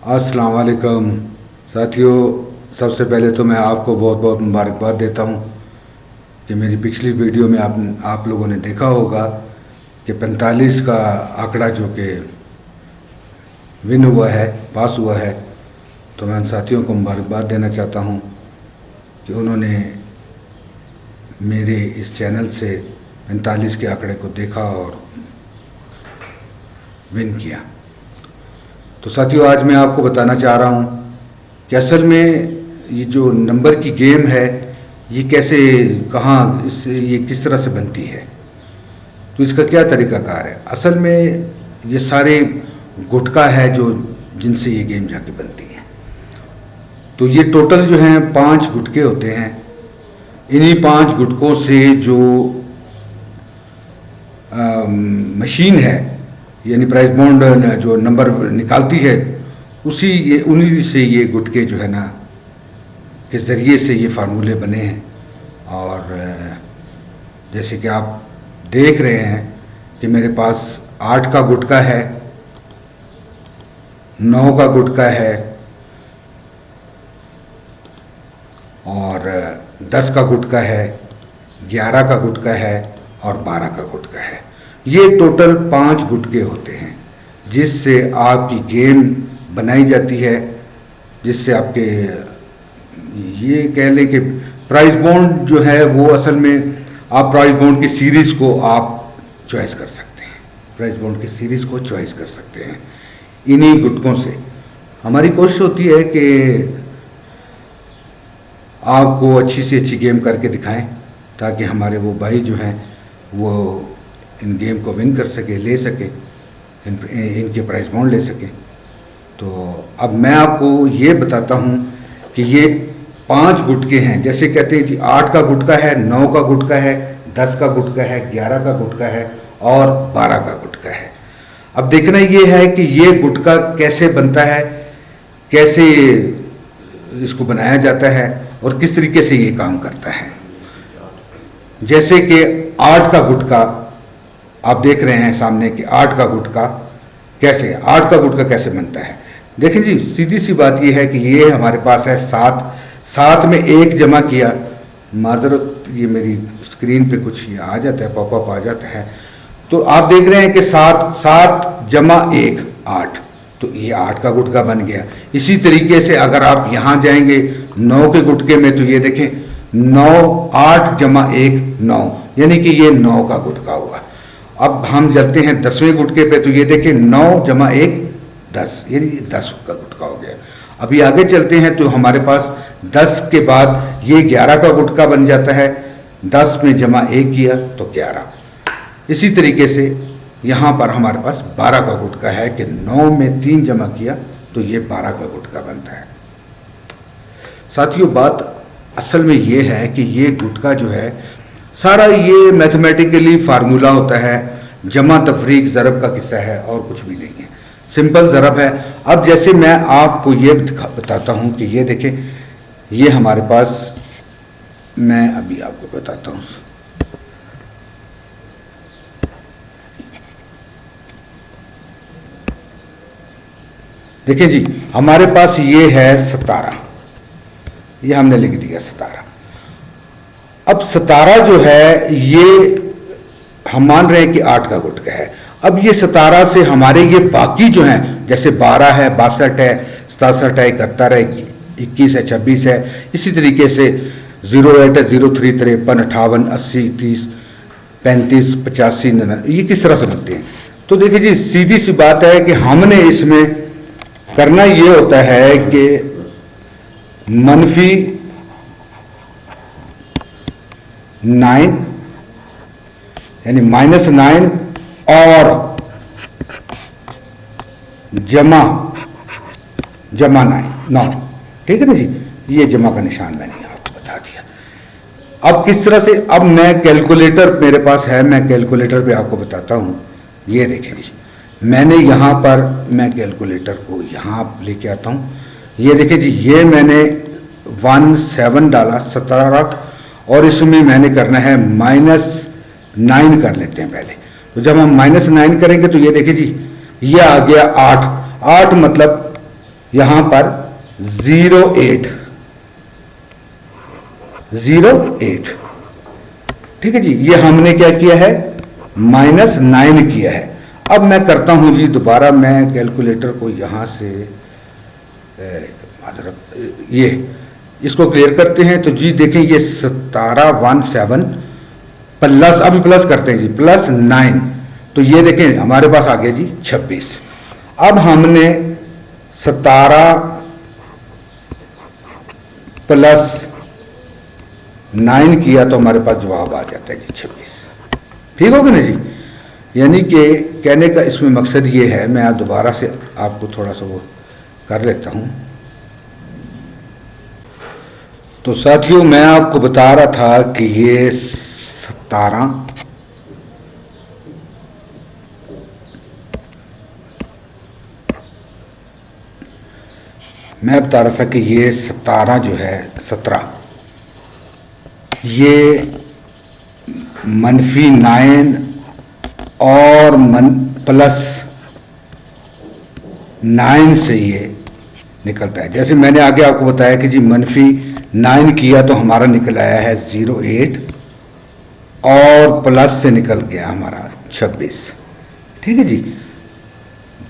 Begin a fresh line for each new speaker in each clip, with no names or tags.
अस्सलाम वालेकुम साथियों, सबसे पहले तो मैं आपको बहुत बहुत मुबारकबाद देता हूं कि मेरी पिछली वीडियो में आप लोगों ने देखा होगा कि 45 का आंकड़ा जो कि विन हुआ है, पास हुआ है। तो मैं उन साथियों को मुबारकबाद देना चाहता हूं कि उन्होंने मेरे इस चैनल से 45 के आंकड़े को देखा और विन किया। तो साथियों, आज मैं आपको बताना चाह रहा हूं कि असल में ये जो नंबर की गेम है ये कैसे, कहाँ, इससे ये किस तरह से बनती है, तो इसका क्या तरीकाकार है। असल में ये सारे गुटका है जो जिनसे ये गेम जाके बनती है। तो ये टोटल जो हैं 5 गुटके होते हैं। इन्हीं 5 गुटकों से जो मशीन है यानी प्राइस बॉन्ड जो नंबर निकालती है उन्हीं से ये गुटके जो है ना के ज़रिए से ये फार्मूले बने हैं। और जैसे कि आप देख रहे हैं कि मेरे पास 8 का गुटका है, 9 का गुटका है और 10 का गुटका है, 11 का गुटका है और 12 का गुटका है। ये टोटल 5 गुटके होते हैं जिससे आपकी गेम बनाई जाती है, जिससे आपके ये कह लें कि प्राइस बॉन्ड जो है वो असल में आप प्राइस बॉन्ड की सीरीज को आप चॉइस कर सकते हैं। प्राइस बॉन्ड की सीरीज को चॉइस कर सकते हैं इन्हीं गुटकों से। हमारी कोशिश होती है कि आपको अच्छी से अच्छी गेम करके दिखाएं ताकि हमारे वो भाई जो हैं वो इन गेम को विन कर सके, ले सके, इनके प्राइस बॉन्ड ले सके। तो अब मैं आपको ये बताता हूं कि ये 5 गुटके हैं। जैसे कहते हैं जी 8 का गुटका है, 9 का गुटका है, 10 का गुटका है, 11 का गुटका है और 12 का गुटका है। अब देखना ये है कि ये गुटका कैसे बनता है, कैसे इसको बनाया जाता है और किस तरीके से ये काम करता है। जैसे कि 8 का गुटका आप देख रहे हैं सामने कि 8 का गुटका कैसे बनता है। देखें जी, सीधी सी बात यह है कि ये हमारे पास है 7 में 1 जमा किया। माजरत, ये मेरी स्क्रीन पे कुछ ये आ जाता है, पॉपअप आ जाता है। तो आप देख रहे हैं कि 7 जमा 1 8, तो ये 8 का गुटका बन गया। इसी तरीके से अगर आप यहां जाएंगे 9 के गुटके में, तो ये देखें 8 जमा 1 9, यानी कि ये 9 का गुटका हुआ। अब हम चलते हैं 10वें गुटके पे, तो ये देखें 9 जमा 1 10, यानी 10 का गुटका हो गया। अभी आगे चलते हैं तो हमारे पास 10 के बाद ये 11 का गुटका बन जाता है। 10 में जमा 1 किया तो 11। इसी तरीके से यहां पर हमारे पास 12 का गुटका है कि 9 में 3 जमा किया तो ये 12 का गुटका बनता है। साथियों, बात असल में ये है कि ये गुटका जो है सारा ये मैथमेटिकली फार्मूला होता है, जमा तफरीक ज़रब का किस्सा है और कुछ भी नहीं है, सिंपल ज़रब है। अब जैसे मैं आपको ये बताता हूं कि ये देखें, ये हमारे पास, मैं अभी आपको बताता हूं। देखिए जी, हमारे पास ये है 17, ये हमने लिख दिया 17। अब 17 जो है ये हम मान रहे हैं कि 8 का गुटका है। अब ये 17 से हमारे ये बाकी जो हैं, जैसे 12 है, 62 है, 67 है, 71 है, 21 है, 26 है, इसी तरीके से 08 है, 03, 53, 58, 80, 30, 35, 85, 99, ये किस तरह से बनते हैं। तो देखिए जी, सीधी सी बात है कि हमने इसमें करना ये होता है कि -9 यानी -9 और जमा 9, ठीक है ना जी। ये जमा का निशान मैंने आपको बता दिया। अब किस तरह से, अब मैं कैलकुलेटर मेरे पास है, मैं कैलकुलेटर पे आपको बताता हूं। ये देखिए जी, मैंने यहां पर, मैं कैलकुलेटर को यहां लेके आता हूं। ये देखिए जी, ये मैंने 17 डाला 17 और इसमें मैंने करना है -9 कर लेते हैं पहले। तो जब हम -9 करेंगे तो ये देखिए जी, ये आ गया 8 मतलब यहां पर 08 ठीक है जी। ये हमने क्या किया है, -9 किया है। अब मैं करता हूं जी दोबारा, मैं कैलकुलेटर को यहां से ये इसको क्लियर करते हैं। तो जी देखें, ये 1717 प्लस, अभी प्लस करते हैं जी, +9, तो ये देखें हमारे पास आ गया जी 26। अब हमने 17 + 9 किया तो हमारे पास जवाब आ जाता है जी 26। ठीक होगा ना जी। यानी कि कहने का इसमें मकसद ये है, मैं आप दोबारा से आपको थोड़ा सा वो कर लेता हूं। तो साथियों, मैं आपको बता रहा था कि ये 17 मैं बता रहा था कि ये 17 जो है 17 ये -9 और +9 से ये निकलता है। जैसे मैंने आगे आपको बताया कि जी -9 किया तो हमारा निकल आया है 08 और प्लस से निकल गया हमारा 26। ठीक है जी,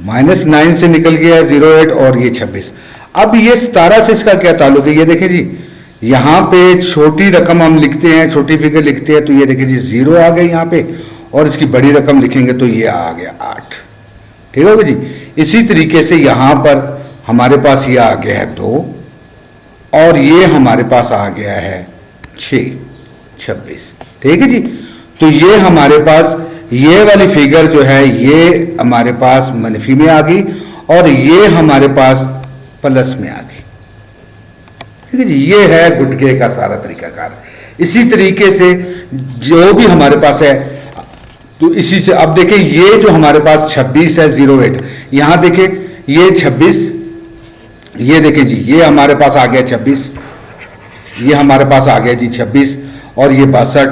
-9 से निकल गया 08 और ये 26। अब ये 17 से इसका क्या ताल्लुक है, ये देखें जी, यहां पे छोटी रकम हम लिखते हैं, छोटी फिगर लिखते हैं, तो ये देखें जी 0 आ गई यहां पे, और इसकी बड़ी रकम लिखेंगे तो ये आ गया 8। ठीक होगा जी। इसी तरीके से यहां पर हमारे पास ये आ गया है 2 और ये हमारे पास आ गया है 26। ठीक है जी। तो ये हमारे पास ये वाली फिगर जो है ये हमारे पास मनफी में आ गई और ये हमारे पास प्लस में आ गई। ठीक है जी। ये है गुटके का सारा तरीकाकार। इसी तरीके से जो भी हमारे पास है, तो इसी से अब देखें, ये जो हमारे पास 26 है 08, यहां देखें ये 26, ये देखें जी, ये हमारे पास आ गया 26, ये हमारे पास आ गया जी 26 और ये 62।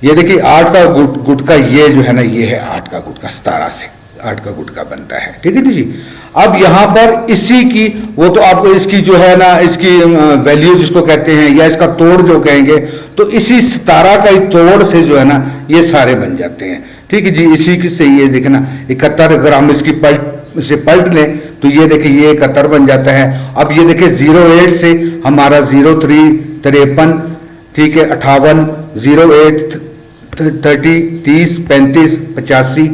ये देखिए 8 का गुटका, ये जो है ना, ये है 8 का गुटका, 17 से 8 का गुटका बनता है। ठीक है जी। अब यहां पर इसी की वो तो आपको इसकी जो है ना, इसकी वैल्यू जिसको कहते हैं या इसका तोड़ जो कहेंगे, तो इसी 17 का ही तोड़ से जो है ना ये सारे बन जाते हैं। ठीक है जी। इसी की से ये देखना 71, अगर हम इसकी पलट लें तो ये देखिए ये 71 बन जाता है। अब ये देखिए 08 से हमारा 03 53, ठीक है, 58, 08 30 30 35 85।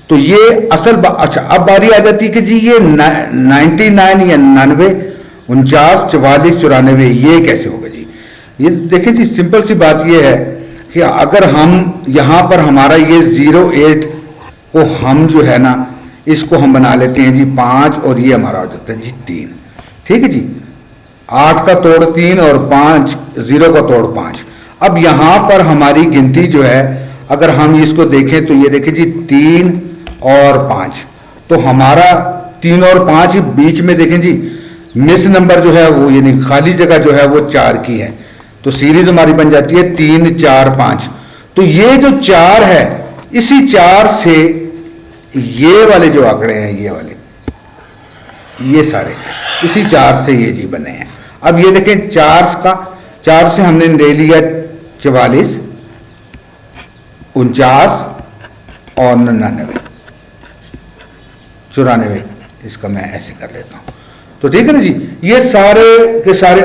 तो ये असल अच्छा, अब बारी आ जाती है कि जी ये 99 या 99 49 44 94 ये कैसे होगा जी। ये देखें जी, सिंपल सी बात ये है कि अगर हम यहां पर हमारा ये 08 को हम जो है ना, इसको हम बना लेते हैं जी 5 और ये हमारा हो जाता है जी 3। ठीक है जी। 8 का तोड़ 3 और 5, 0 का तोड़ 5। अब यहां पर हमारी गिनती जो है, अगर हम इसको देखें तो ये देखें जी 3 और 5, तो हमारा 3 और 5 बीच में देखें जी मिस नंबर जो है वो, यानी खाली जगह जो है वो 4 की है, तो सीरीज हमारी बन जाती है 3 4 5। तो ये जो 4 है, इसी 4 से ये वाले जो आंकड़े हैं, ये वाले, ये सारे इसी 4 से ये जी बने हैं। अब ये देखें 4 से हमने ले लिया 44, 49 और 99, 94, इसका मैं ऐसे कर लेता हूं। तो ठीक है ना जी। ये सारे के सारे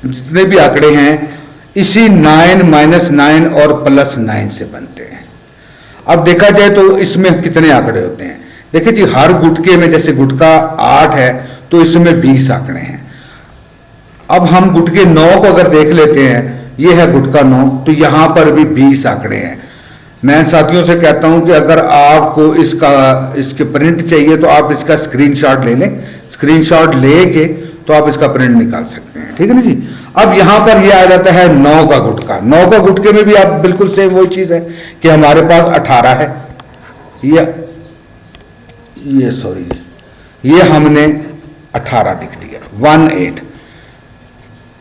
जितने भी आंकड़े हैं इसी 9 -9 और +9 से बनते हैं। अब देखा जाए तो इसमें कितने आंकड़े होते हैं। देखिए जी, हर गुटके में, जैसे गुटका 8 है तो इसमें 20 आंकड़े हैं। अब हम गुटके 9 को अगर देख लेते हैं, ये है गुटका 9, तो यहां पर भी 20 आंकड़े हैं। मैं साथियों से कहता हूं कि अगर आपको इसके प्रिंट चाहिए तो आप इसका स्क्रीनशॉट ले लें, स्क्रीनशॉट लेके तो आप इसका प्रिंट निकाल सकते हैं। ठीक है ना जी। अब यहां पर ये आ जाता है 9 का गुटका। 9 का गुटके में भी आप बिल्कुल सेम वही चीज है कि हमारे पास 18 है, ये सॉरी, ये हमने 18 लिख दिया।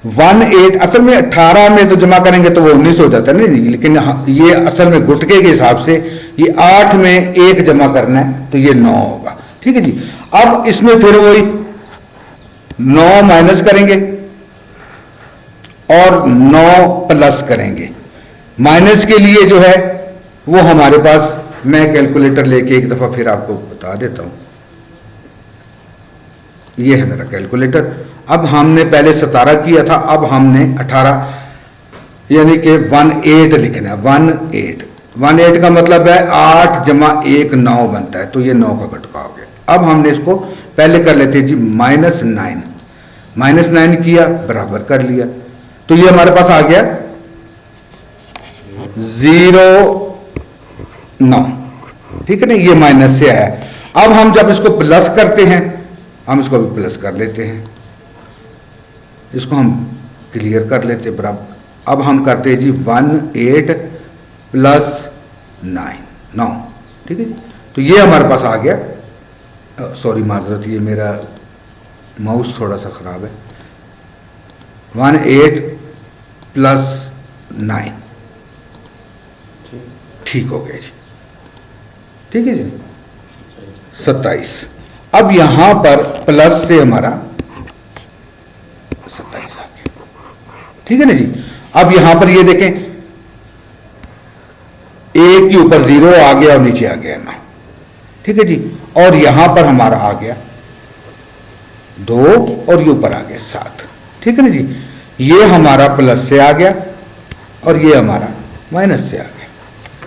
18 असल में 18 में तो जमा करेंगे तो वो 19 हो जाता है ना, लेकिन ये असल में गुटके के हिसाब से ये 8 में 1 जमा करना है तो ये 9 होगा। ठीक है जी। अब इसमें फिर वही 9 माइनस करेंगे और 9 प्लस करेंगे। माइनस के लिए जो है वो हमारे पास, मैं कैलकुलेटर लेके एक दफा फिर आपको बता देता हूं। ये है मेरा कैलकुलेटर। अब हमने पहले 17 किया था, अब हमने 18 यानी कि 18 लिखना है। 18 का मतलब है 8 जमा 1 9 बनता है, तो ये 9 का घटका हो गया। अब हमने इसको पहले कर लेते हैं जी -9। -9 किया, बराबर कर लिया, तो ये हमारे पास आ गया 0 9। ठीक है ना, ये माइनस से आया। अब हम जब इसको प्लस करते हैं, हम इसको भी प्लस कर लेते हैं, इसको हम क्लियर कर लेते हैं बराबर। अब हम करते हैं जी 18 प्लस 9। ठीक है जी, तो ये हमारे पास आ गया। सॉरी माजरत, ये मेरा माउस थोड़ा सा खराब है। 18 प्लस 9 ठीक हो गया जी। ठीक है जी, 27। अब यहां पर प्लस से हमारा 27 आ गया। ठीक है ना जी। अब यहां पर ये देखें, 1 के ऊपर 0 आ गया और नीचे आ गया 9। ठीक है जी, और यहां पर हमारा आ गया 2 और ये ऊपर आ गया 7। ठीक है ना जी, ये हमारा प्लस से आ गया और ये हमारा माइनस से आ गया।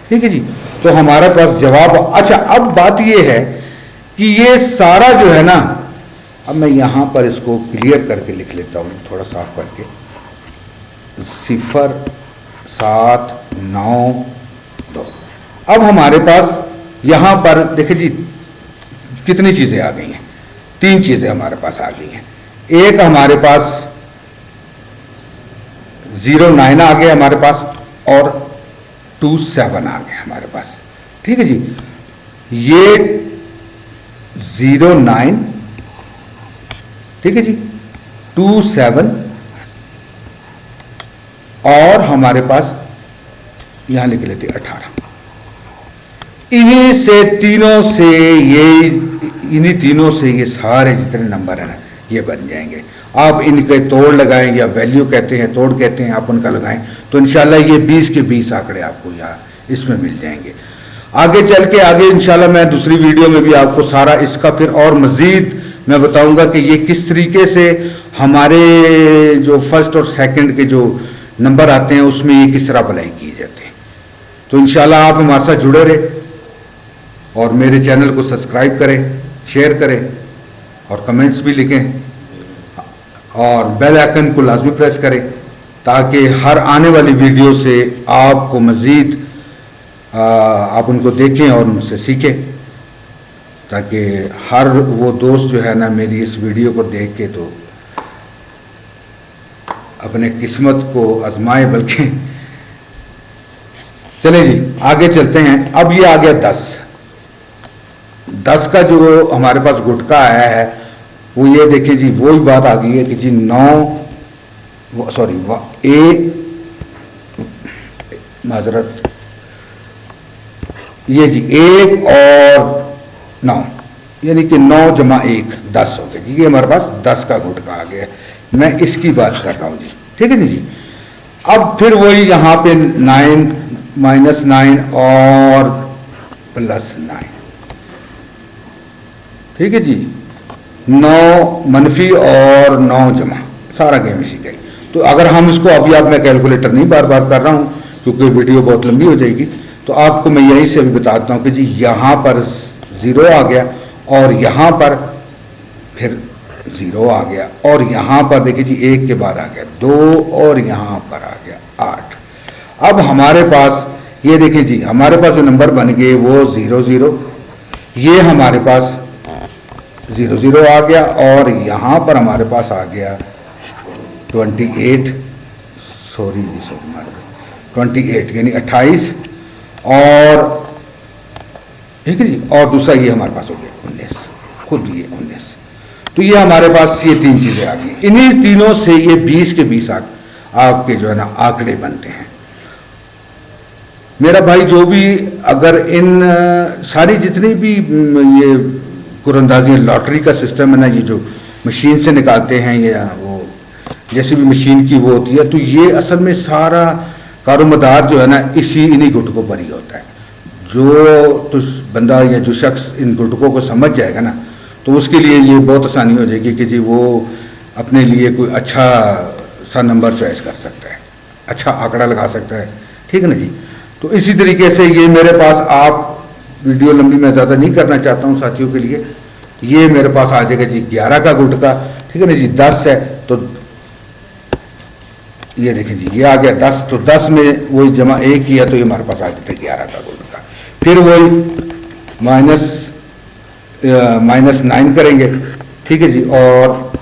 ठीक है जी, तो हमारे पास जवाब। अच्छा, अब बात ये है कि ये सारा जो है ना, अब मैं यहां पर इसको क्लियर करके लिख लेता हूं, थोड़ा साफ करके। 0 7 9 2। अब हमारे पास यहां पर देखिए जी कितनी चीजें आ गई हैं। 3 चीजें हमारे पास आ गई हैं। एक हमारे पास 0 9 आ गया हमारे पास, और 2 7 आ गया हमारे पास। ठीक है जी, ये 0 9, ठीक है जी, 2 7, और हमारे पास यहां लिख लेते 18। इन्हीं तीनों से ये सारे जितने नंबर हैं ना, ये बन जाएंगे। आप इनके तोड़ लगाएं, या वैल्यू कहते हैं, तोड़ कहते हैं, आप उनका लगाएं, तो इंशाल्लाह ये 20 के 20 आंकड़े आपको यहाँ इसमें मिल जाएंगे। आगे चल के इंशाल्लाह मैं दूसरी वीडियो में भी आपको सारा इसका फिर और मजीद मैं बताऊंगा कि ये किस तरीके से हमारे जो फर्स्ट और सेकंड के जो नंबर आते हैं उसमें ये किस तरह अप्लाई किए जाते हैं। तो इंशाल्लाह आप हमारे साथ जुड़े रहे और मेरे चैनल को सब्सक्राइब करें, शेयर करें और कमेंट्स भी लिखें, और बेल आइकन को लाजमी प्रेस करें ताकि हर आने वाली वीडियो से आपको मजीद आप उनको देखें और उनसे सीखें, ताकि हर वो दोस्त जो है ना मेरी इस वीडियो को देख के तो अपने किस्मत को आजमाए। बल्कि चले जी आगे चलते हैं। अब ये आ गया 10 का जो हमारे पास गुटका आया है वो ये देखिए जी, वही बात आ गई है कि जी 9 ये जी 1 और 9 यानी कि 9 जमा 1 10 हो गया। ये हमारे पास 10 का गुटका आ गया। मैं इसकी बात कर रहा हूं जी। ठीक है जी। अब फिर वही यहां पे 9 -9 और +9। ठीक है जी, 9 मनफी और 9 जमा, सारा गेम इसी का ही। तो अगर हम इसको अभी मैं कैलकुलेटर नहीं बार बार कर रहा हूं क्योंकि वीडियो बहुत लंबी हो जाएगी, तो आपको मैं यहीं से अभी बताता हूं कि जी यहां पर 0 आ गया और यहां पर फिर 0 आ गया, और यहां पर देखिए जी 1 के बाद आ गया 2 और यहां पर आ गया 8। अब हमारे पास ये देखिए जी, हमारे पास जो नंबर बन गए वो 0 0, ये हमारे पास 0 0 आ गया, और यहां पर हमारे पास आ गया 28 यानी 28, और ठीक है जी, और दूसरा ये हमारे पास हो गया 19, खुद ये 19। तो ये हमारे पास ये 3 चीजें आ गई। इन्हीं तीनों से ये 20 के 20 आपके जो है ना आंकड़े बनते हैं। मेरा भाई जो भी अगर इन सारी जितनी भी ये कुरंदाजी लॉटरी का सिस्टम है ना, ये जो मशीन से निकालते हैं या वो जैसे भी मशीन की वो होती है, तो ये असल में सारा कारोमदार जो है ना इन्हीं गुटकों पर ही होता है। जो तो बंदा या जो शख्स इन गुटकों को समझ जाएगा ना, तो उसके लिए ये बहुत आसानी हो जाएगी कि जी वो अपने लिए कोई अच्छा सा नंबर चॉइस कर सकता है, अच्छा आंकड़ा लगा सकता है, ठीक है ना जी। तो इसी तरीके से ये मेरे पास, आप वीडियो लंबी मैं ज़्यादा नहीं करना चाहता हूँ साथियों के लिए, ये मेरे पास आ जाएगा जी 11 का गुटका, ठीक है ना जी। 10 है तो ये देखें जी, ये आ गया 10, तो 10 में वही जमा 1 किया तो ये हमारे पास आ जाता है 11 का गुटका। फिर वही माइनस 9 करेंगे, ठीक है जी, और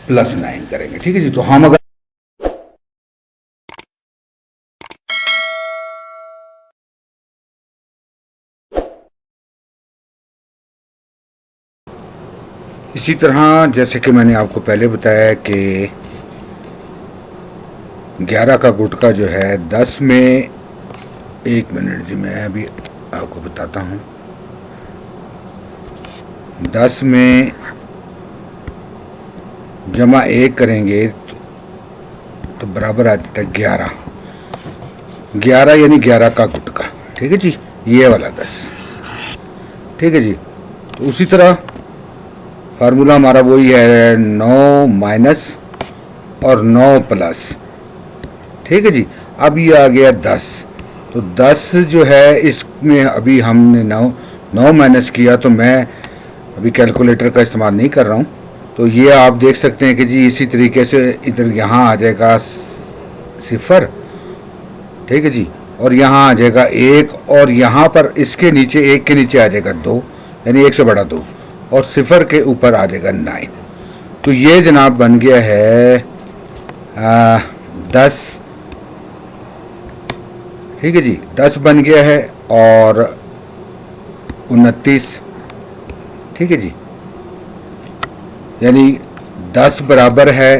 प्लस 9 करेंगे, ठीक है जी। तो हम अगर इसी तरह जैसे कि मैंने आपको पहले बताया कि 11 का गुटका जो है 10 में, 1 मिनट जी मैं अभी आपको बताता हूँ, 10 में जमा 1 करेंगे तो बराबर आ जाता है 11, 11 यानी 11 का गुटका, ठीक है जी, ये वाला 10, ठीक है जी। तो उसी तरह फार्मूला हमारा वही है 9 माइनस और 9 प्लस, ठीक है जी। अब ये आ गया 10, तो 10 जो है इसमें अभी हमने 9 माइनस किया, तो मैं अभी कैलकुलेटर का इस्तेमाल नहीं कर रहा हूँ, तो ये आप देख सकते हैं कि जी इसी तरीके से इधर यहाँ आ जाएगा 0, ठीक है जी, और यहाँ आ जाएगा 1, और यहाँ पर इसके नीचे 1 के नीचे आ जाएगा 2, यानी 1 से बड़ा 2, और 0 के ऊपर आ जाएगा 9। तो ये जनाब बन गया है 10, ठीक है जी, 10 बन गया है और 29, ठीक है जी, यानी 10 बराबर है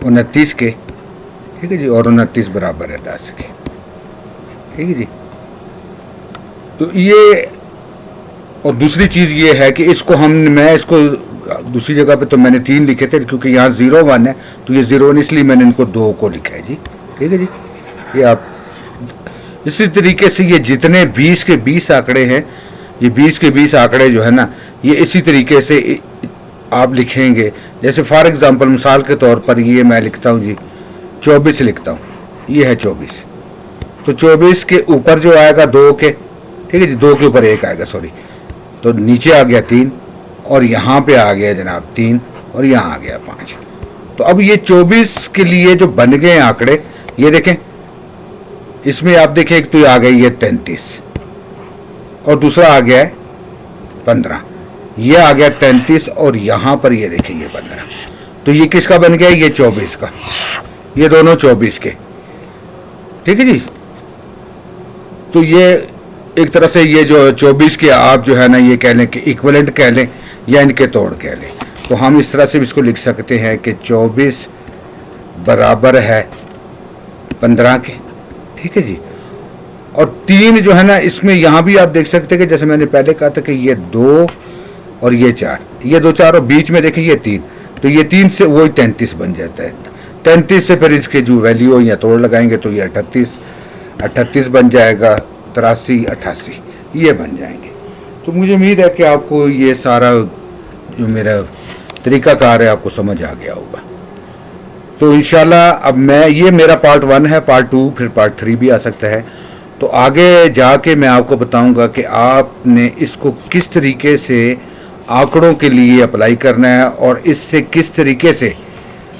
29 के, ठीक है जी, और 29 बराबर है 10 के, ठीक है जी। तो ये, और दूसरी चीज ये है कि इसको मैं इसको दूसरी जगह पे तो मैंने 3 लिखे थे, क्योंकि यहाँ 0 1 है, तो ये 0 इसलिए मैंने इनको 2 को लिखा है जी, ठीक है जी। ये आप इसी तरीके से ये जितने 20 के 20 आंकड़े हैं, ये 20 के 20 आंकड़े जो है ना, ये इसी तरीके से आप लिखेंगे। जैसे फॉर एग्जांपल, मिसाल के तौर पर ये मैं लिखता हूँ जी 24 लिखता हूँ, ये है 24, तो 24 के ऊपर जो आएगा 2 के, ठीक है जी, 2 के ऊपर 1 आएगा, सॉरी, तो नीचे आ गया 3, और यहाँ पे आ गया जनाब 3, और यहाँ आ गया 5। तो अब ये 24 के लिए जो बन गए आंकड़े, ये देखें, इसमें आप देखें एक तो आ गई ये 33, और दूसरा आ गया है 15, ये आ गया 33, और यहां पर ये देखिए ये 15, तो ये किसका बन गया, ये 24 का, ये दोनों 24 के, ठीक है जी। तो ये एक तरह से ये जो 24 के आप जो है ना, ये कह लें कि इक्विवेलेंट कह लें या इनके तोड़ कह लें, तो हम इस तरह से भी इसको लिख सकते हैं कि 24 बराबर है 15 के, ठीक है जी। और 3 जो है ना, इसमें यहां भी आप देख सकते हैं कि जैसे मैंने पहले कहा था कि ये 2 और ये 4, ये 2 4, और बीच में देखें ये 3, तो ये 3 से वही 33 बन जाता है। 33 से फिर इसके जो वैल्यू या तोड़ लगाएंगे तो ये 38 बन जाएगा, 83 88 ये बन जाएंगे। तो मुझे उम्मीद है कि आपको ये सारा जो मेरा तरीकाकार है आपको समझ आ गया होगा। तो इंशाल्लाह अब ये मेरा पार्ट 1 है, पार्ट 2 फिर पार्ट 3 भी आ सकता है। तो आगे जाके मैं आपको बताऊंगा कि आपने इसको किस तरीके से आंकड़ों के लिए अप्लाई करना है, और इससे किस तरीके से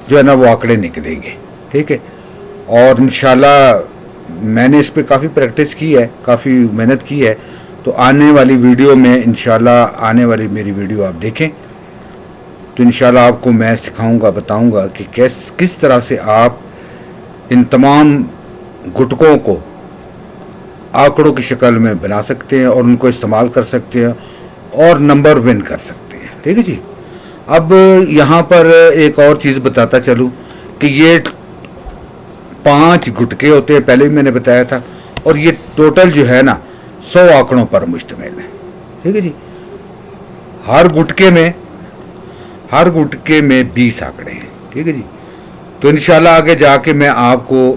जो है ना वो आंकड़े निकलेंगे, ठीक है। और इंशाल्लाह मैंने इस पे काफ़ी प्रैक्टिस की है, काफ़ी मेहनत की है, तो आने वाली वीडियो में इंशाल्लाह, आने वाली मेरी वीडियो आप देखें, तो इंशाल्लाह आपको मैं सिखाऊंगा, बताऊंगा कि किस तरह से आप इन तमाम गुटकों को आंकड़ों की शक्ल में बना सकते हैं और उनको इस्तेमाल कर सकते हैं और नंबर विन कर सकते हैं, ठीक है जी। अब यहाँ पर एक और चीज़ बताता चलूँ कि ये 5 गुटके होते हैं, पहले भी मैंने बताया था, और ये टोटल जो है ना 100 आंकड़ों पर मुश्तमिल है, ठीक है जी। हर गुटके में हर गुटके में 20 आंकड़े हैं। ठीक है जी। तो इंशाल्लाह आगे जाके मैं आपको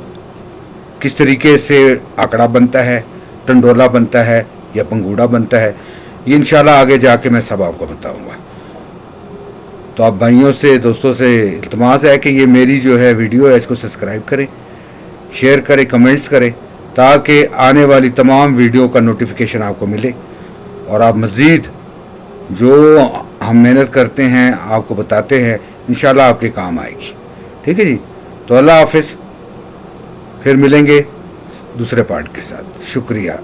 किस तरीके से आंकड़ा बनता है, टंडोला बनता है या पंगूड़ा बनता है, ये इंशाल्लाह आगे जाके मैं सब आपको बताऊंगा। तो आप भाइयों से, दोस्तों से इल्तमास है कि ये मेरी जो है वीडियो है इसको सब्सक्राइब करें, शेयर करें, कमेंट्स करें, ताकि आने वाली तमाम वीडियो का नोटिफिकेशन आपको मिले और आप मज़ीद जो हम मेहनत करते हैं आपको बताते हैं, इंशाल्लाह आपके काम आएगी। ठीक है जी। तो अल्लाह हाफिज़, फिर मिलेंगे दूसरे पार्ट के साथ। शुक्रिया।